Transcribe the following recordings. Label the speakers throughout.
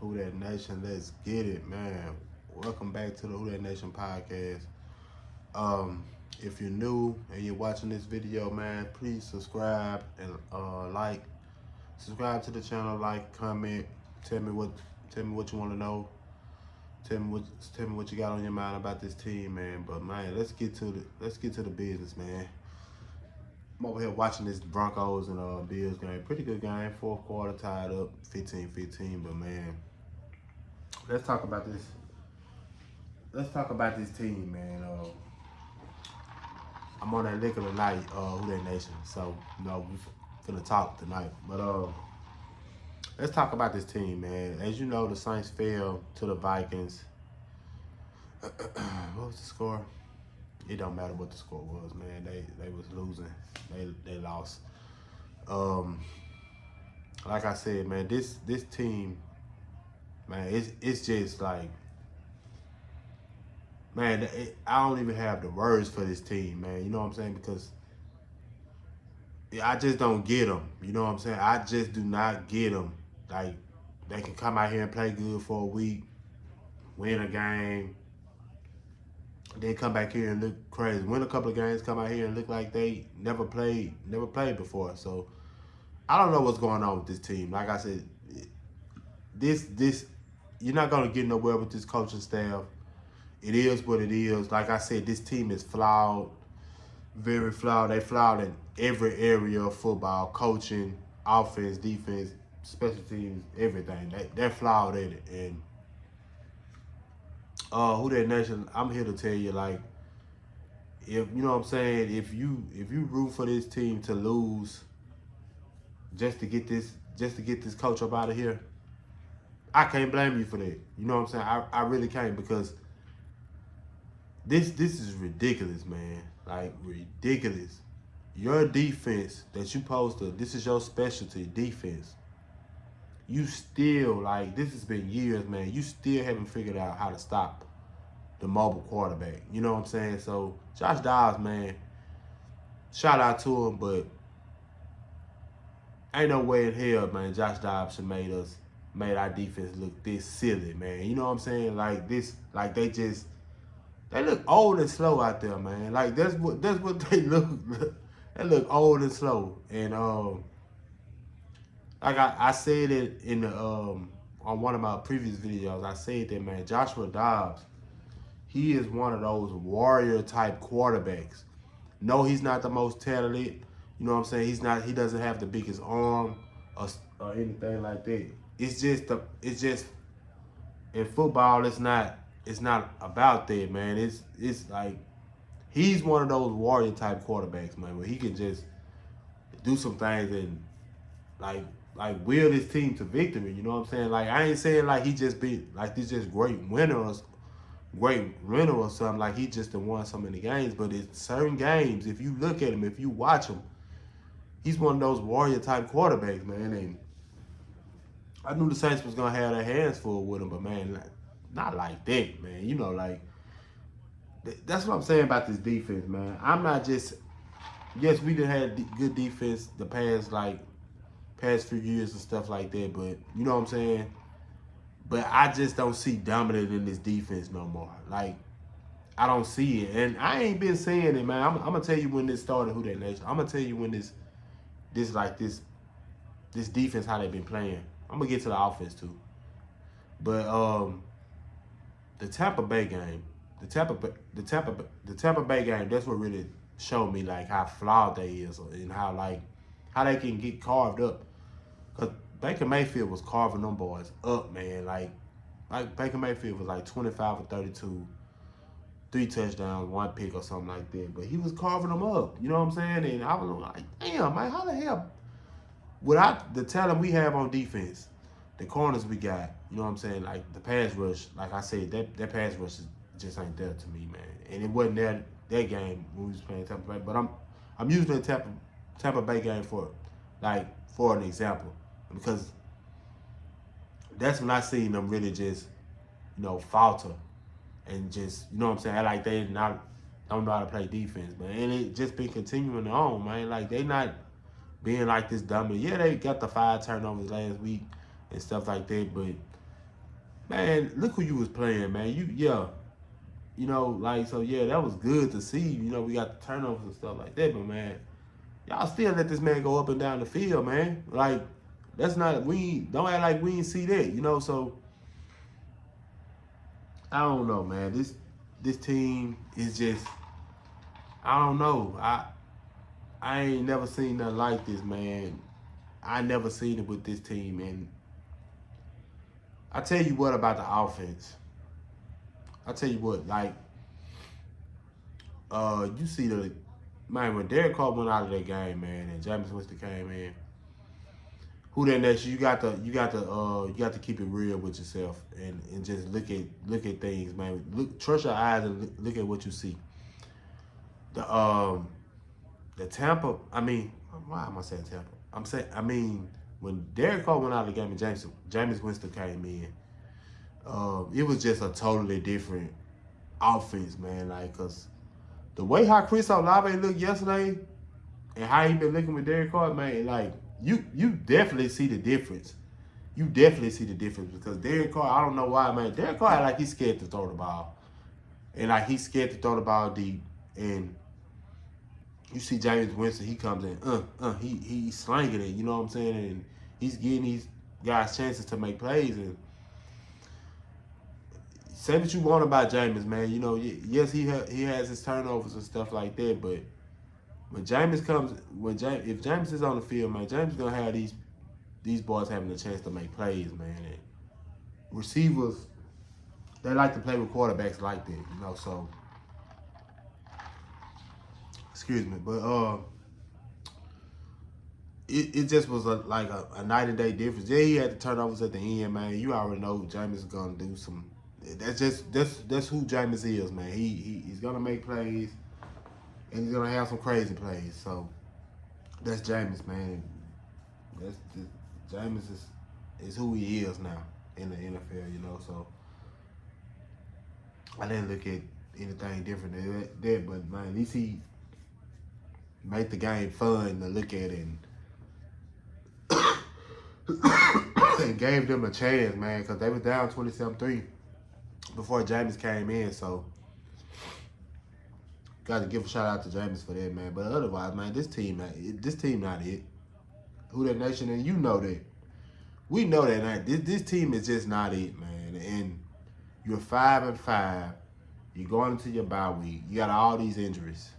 Speaker 1: Who That Nation? Let's get it, man. Welcome back to the Who That Nation podcast. Um, if you're new and you're watching this video, man, please subscribe and like. Subscribe to the channel, like, comment, tell me what you want to know. Tell me what you got on your mind about this team, man. But man, let's get to the business, man. I'm over here watching this Broncos and Bills game. Pretty good game. Fourth quarter tied up 15-15. But man, let's talk about this. Let's talk about this team, man. I'm on that lick of the night, Who That Nation. So, we finna talk tonight. But let's talk about this team, man. As you know, the Saints fell to the Vikings. What was the score? It don't matter what the score was, man. They was losing. They lost. Like I said, man, this team, man, it's just like, man, I don't even have the words for this team, man. You know what I'm saying? Because I just don't get them. You know what I'm saying? I just do not get them. Like, they can come out here and play good for a week, win a game, then come back here and look crazy. Win a couple of games, come out here and look like they never played before. So I don't know what's going on with this team. Like I said, this you're not gonna get nowhere with this coaching staff. It is what it is. Like I said, this team is flawed, very flawed. They flawed in every area of football: coaching, offense, defense, special teams, everything. They're flawed at it. And Who That Nation, I'm here to tell you, like, if you know what I'm saying, if you root for this team to lose just to get this coach up out of here, I can't blame you for that. You know what I'm saying? I really can't, because this is ridiculous, man. Like, ridiculous. Your defense that you posted, this is your specialty, defense. You still, like, this has been years, man. You still haven't figured out how to stop the mobile quarterback. You know what I'm saying? So, Josh Dobbs, man, shout out to him, but ain't no way in hell, man, Josh Dobbs should made our defense look this silly, man. You know what I'm saying? Like this, like they look old and slow out there, man. Like that's what they look. They look old and slow. And like I said it in the on one of my previous videos, I said that, man, Joshua Dobbs, he is one of those warrior type quarterbacks. No, he's not the most talented. You know what I'm saying? He doesn't have the biggest arm or anything like that. It's just in football, it's not about that, man. It's like he's one of those warrior type quarterbacks, man, where he can just do some things and like will his team to victory. You know what I'm saying? Like, I ain't saying like he just be like this just great winner or something. Like he just won so many games, but in certain games, if you look at him, if you watch him, he's one of those warrior type quarterbacks, man. And I knew the Saints was gonna have their hands full with him, but man, not like that, man. You know, like that's what I'm saying about this defense, man. I'm not just, yes, we done had good defense the past few years and stuff like that, but you know what I'm saying. But I just don't see dominant in this defense no more. Like, I don't see it, and I ain't been saying it, man. I'm gonna tell you when this started. Who That Nation? I'm gonna tell you when this defense, how they been playing. I'm gonna get to the offense too, but the Tampa Bay game, the Tampa Bay game, that's what really showed me like how flawed they is and how they can get carved up. Cause Baker Mayfield was carving them boys up, man. Like Baker Mayfield was like 25 or 32, 3 touchdowns, 1 pick or something like that. But he was carving them up. You know what I'm saying? And I was like, damn, man, how the hell? Without the talent we have on defense, the corners we got, you know what I'm saying? Like the pass rush, like I said, that pass rush just ain't there to me, man. And it wasn't that game when we was playing Tampa Bay. But I'm using the Tampa Bay game for an example, because that's when I seen them really just, falter and just, you know what I'm saying, like they don't know how to play defense, man. And it just been continuing on, man. Like they not being like this dominant. Yeah, they got the 5 turnovers last week and stuff like that, but man, look who you was playing, man. You know, like, so yeah, that was good to see. You know, we got the turnovers and stuff like that, but man, y'all still let this man go up and down the field, man. Like, that's not, don't act like we ain't see that, you know. So I don't know, man. This team is just, I don't know. I ain't never seen nothing like this, man. I never seen it with this team, and I tell you what about the offense. I tell you what, like, you see the man when Derek Carr went out of that game, man, and Jameis Winston came in. Who that next? You got to keep it real with yourself and just look at things, man. Trust your eyes and look at what you see. The Tampa. I mean, why am I saying Tampa? I mean when Derek Carr went out of the game and Jameis Winston came in, it was just a totally different offense, man. Like, cause the way how Chris Olave looked yesterday and how he been looking with Derek Carr, man, like you definitely see the difference. You definitely see the difference because Derek Carr, I don't know why, man. Derek Carr like he's scared to throw the ball, and like he's scared to throw the ball deep. And you see Jameis Winston, he comes in, he's slanging it. You know what I'm saying? And he's getting these guys chances to make plays. And say what you want about Jameis, man. You know, yes, he has his turnovers and stuff like that, but when Jameis comes, if Jameis is on the field, man, Jameis gonna have these boys having a chance to make plays, man. And receivers, they like to play with quarterbacks like that, you know. So, excuse me, but it just was like a night and day difference. Yeah, he had the turnovers at the end, man. You already know Jameis is gonna do some. That's who Jameis is, man. He's gonna make plays, and he's gonna have some crazy plays. So that's Jameis, man. Jameis is who he is now in the NFL, you know. So I didn't look at anything different than that, but man, at least he made the game fun to look at it and gave them a chance, man, because they was down 27-3 before Jameis came in. So got to give a shout out to Jameis for that, man. But otherwise, man, this team not it. Who that nation, and you know that. We know that, man. This team is just not it, man. And you're 5-5. You're going into your bye week. You got all these injuries.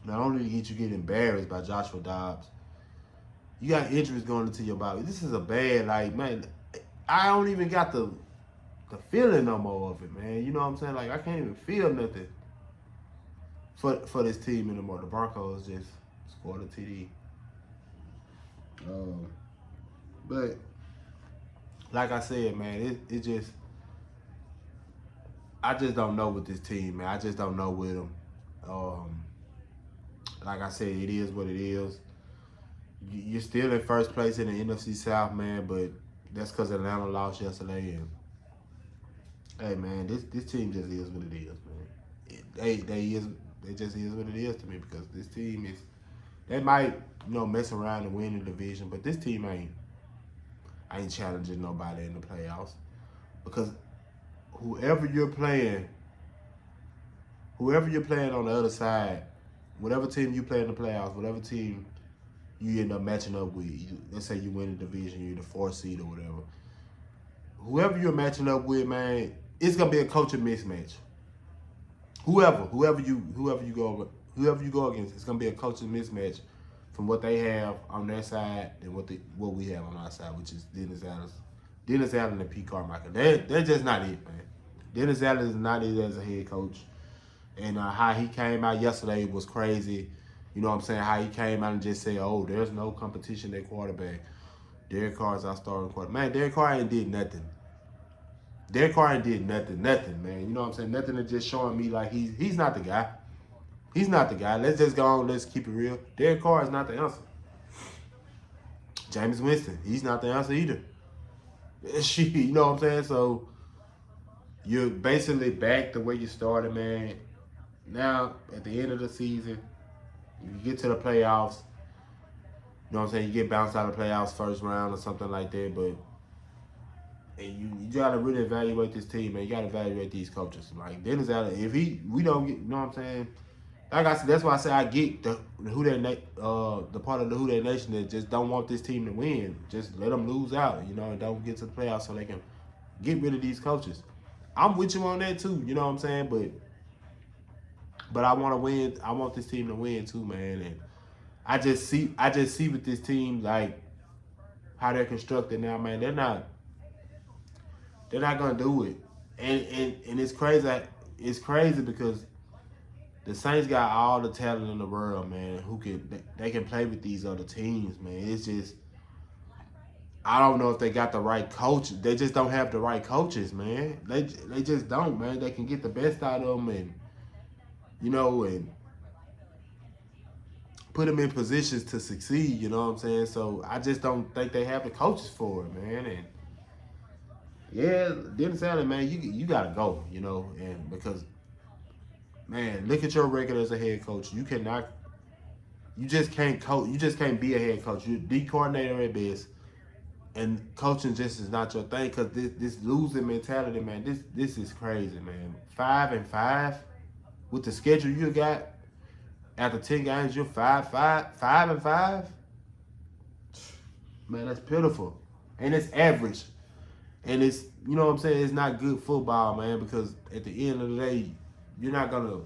Speaker 1: Not only did you get embarrassed by Joshua Dobbs, you got injuries going into your bye week. This is a bad, like, man, I don't even got the feeling no more of it, man. You know what I'm saying? Like, I can't even feel nothing for this team anymore. The Broncos just scored a TD. But like I said, man, it just, I just don't know with this team, man. I just don't know with them. Like I said, it is what it is. You're still in first place in the NFC South, man, but that's because Atlanta lost yesterday. And hey, man, this team just is what it is, man. They just is what it is to me because this team is. They might, mess around and win the division, but this team ain't challenging nobody in the playoffs because whoever you're playing on the other side, whatever team you play in the playoffs, whatever team you end up matching up with, let's say you win the division, you're the 4th seed or whatever. Whoever you're matching up with, man, it's gonna be a coaching mismatch. Whoever you go against, it's gonna be a coaching mismatch from what they have on their side and what we have on our side, which is Dennis Allen and Pete Carmichael. They're just not it, man. Dennis Allen is not it as a head coach, and how he came out yesterday was crazy. You know what I'm saying? How he came out and just said, "Oh, there's no competition at quarterback. Derek Carr is our starting quarterback." Man, Derek Carr ain't did nothing. Derek Carr ain't did nothing, man. You know what I'm saying? Nothing is just showing me like he's not the guy. He's not the guy. Let's just go on. Let's keep it real. Derek Carr is not the answer. Jameis Winston, he's not the answer either. You know what I'm saying? So you're basically back the way you started, man. Now, at the end of the season, you get to the playoffs. You know what I'm saying? You get bounced out of the playoffs first round or something like that, but and you gotta really evaluate this team, man. You gotta evaluate these coaches. Like Dennis Allen, if we don't get, you know what I'm saying? Like I said, that's why I say I get the part of the Who That Nation that just don't want this team to win. Just let them lose out, you know, and don't get to the playoffs so they can get rid of these coaches. I'm with you on that too, you know what I'm saying? But I want to win. I want this team to win too, man. And I just see with this team like how they're constructed now, man. They're not gonna do it. And it's crazy. It's crazy because the Saints got all the talent in the world, man. They can play with these other teams, man. It's just I don't know if they got the right coach. They just don't have the right coaches, man. They just don't, man. They can get the best out of them and and put them in positions to succeed. You know what I'm saying? So I just don't think they have the coaches for it, man. And yeah, Dennis Allen, man, you gotta go, and because man, look at your record as a head coach. You just can't coach. You just can't be a head coach. You're a D coordinator at best, and coaching just is not your thing. Cause this losing mentality, man, this is crazy, man. 5-5 with the schedule you got. After 10 games, you're 5-5. Man, that's pitiful, and it's average, and it's what I'm saying. It's not good football, man. Because at the end of the day, you're not gonna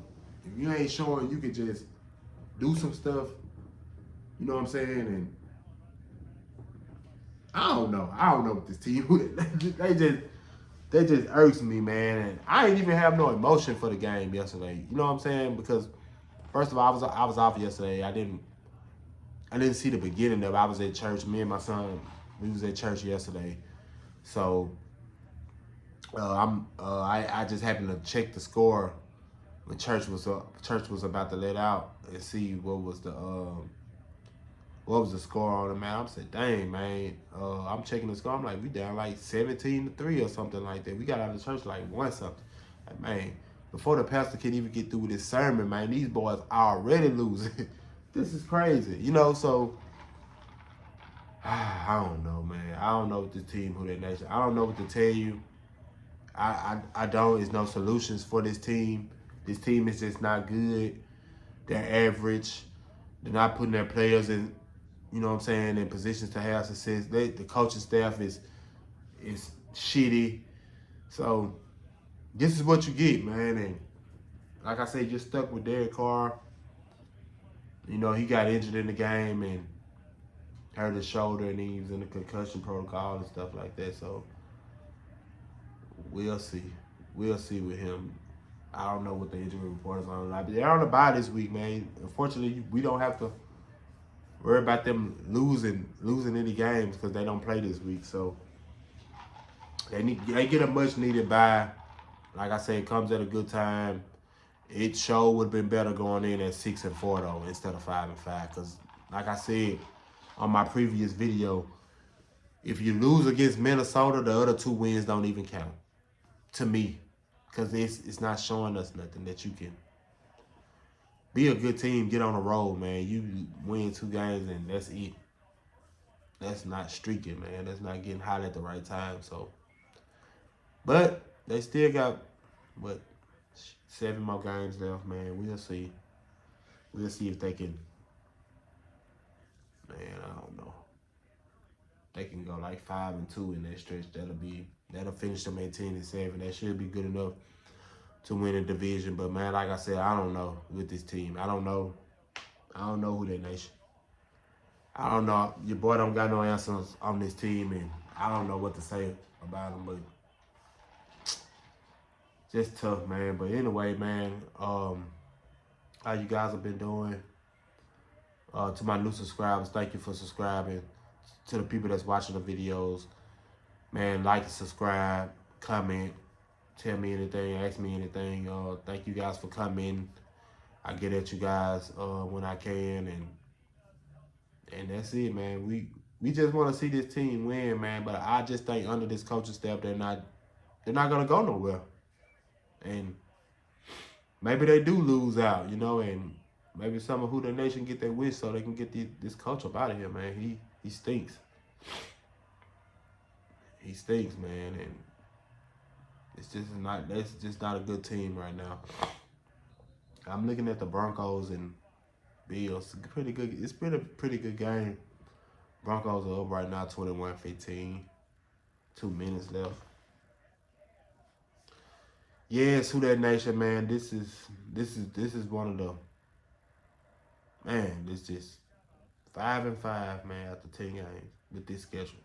Speaker 1: if you ain't showing you can just do some stuff. You know what I'm saying? And I don't know what this team. They just irks me, man. And I ain't even have no emotion for the game yesterday. You know what I'm saying? Because first of all, I was off yesterday. I didn't see the beginning of it. I was at church. Me and my son, we was at church yesterday. So I just happened to check the score when church was about to let out and see what was the score on it, man. I'm saying, dang, man. I'm checking the score. I'm like, we down like 17-3 or something like that. We got out of church like 1-something. Like, man, before the pastor can even get through with his sermon, man, these boys already losing. This is crazy, so I don't know, man. I don't know what this team, Who That Nation. I don't know what to tell you. I don't. There's no solutions for this team. This team is just not good. They're average. They're not putting their players in, in positions to have success. The coaching staff is shitty. So this is what you get, man. And like I said, you're stuck with Derek Carr. He got injured in the game and hurt his shoulder, and he was in the concussion protocol and stuff like that. So we'll see. We'll see with him. I don't know what the injury report is on. They're on the bye this week, man. Unfortunately, we don't have to worry about them losing any games because they don't play this week. So they get a much needed bye. Like I said, it comes at a good time. It sure would have been better going in at 6-4 though instead of 5-5. Because like I said on my previous video, if you lose against Minnesota, the other 2 wins don't even count to me. Because it's not showing us nothing that you can be a good team, get on the road, man. You win 2 games and that's it. That's not streaking, man. That's not getting hot at the right time. So, but they still got, 7 more games left, man. We'll see. We'll see if they can, man, I don't know. They can go like 5-2 in that stretch. That'll finish them at 10-7. That should be good enough to win a division. But man, like I said, I don't know with this team. I don't know Who That Nation. I don't know. Your boy don't got no answers on this team, and I don't know what to say about them. But just tough, man. But anyway, man, how you guys have been doing? To my new subscribers, thank you for subscribing. To the people that's watching the videos, man, like and subscribe, comment, tell me anything, ask me anything. Thank you guys for coming. I get at you guys when I can, and that's it, man. We just want to see this team win, man. But I just think under this coaching staff, they're not gonna go nowhere. And maybe they do lose out, and maybe some of Who That Nation get their wish so they can get this coach up out of here, man. He stinks. he stinks, man, and that's just not a good team right now. I'm looking at the Broncos and Bills. Pretty good. It's been a pretty good game. Broncos are up right now, 21-15. 2 minutes left. Yes, who that nation, man. This is one of the man. It's just 5-5, man. After 10 games with this schedule,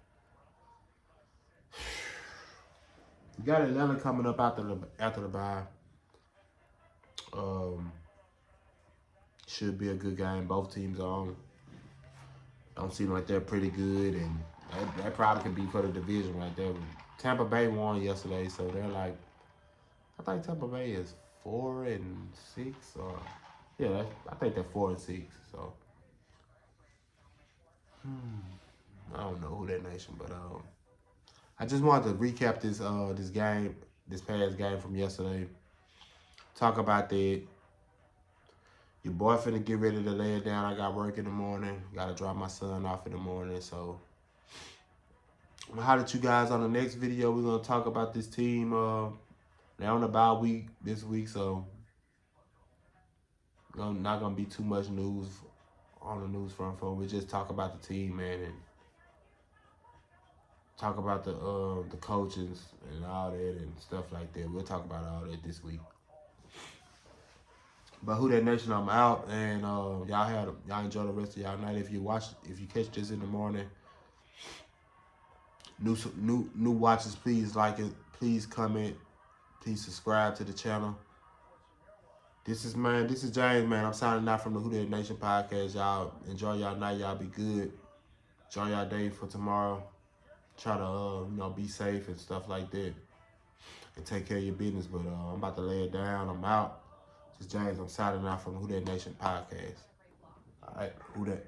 Speaker 1: you got Atlanta coming up after the bye. Um, should be a good game. Both teams are on. Don't seem like they're pretty good, and that probably could be for the division right there. Tampa Bay won yesterday, so they're like, I think Tampa Bay is 4-6, or yeah, I think they're 4-6. So I don't know who that nation, but I just wanted to recap this past game from yesterday. Talk about that. Your boy finna get ready to lay it down. I got work in the morning. Gotta drop my son off in the morning. So I'm gonna holler at you guys on the next video. We're gonna talk about this team. They're on the bye week this week, so not gonna be too much news on the news front. For we just talk about the team, man, and talk about the coaches and all that and stuff like that. We'll talk about all that this week. But who that nation, I'm out, and y'all enjoy the rest of y'all night. If you catch this in the morning, new watchers, please like it, please comment, please subscribe to the channel. This is James, man. I'm signing out from the Who That Nation podcast. Y'all enjoy y'all night. Y'all be good. Enjoy y'all day for tomorrow. Try to be safe and stuff like that, and take care of your business. But I'm about to lay it down. I'm out. This is James. I'm signing out from the Who That Nation podcast. All right, Who That.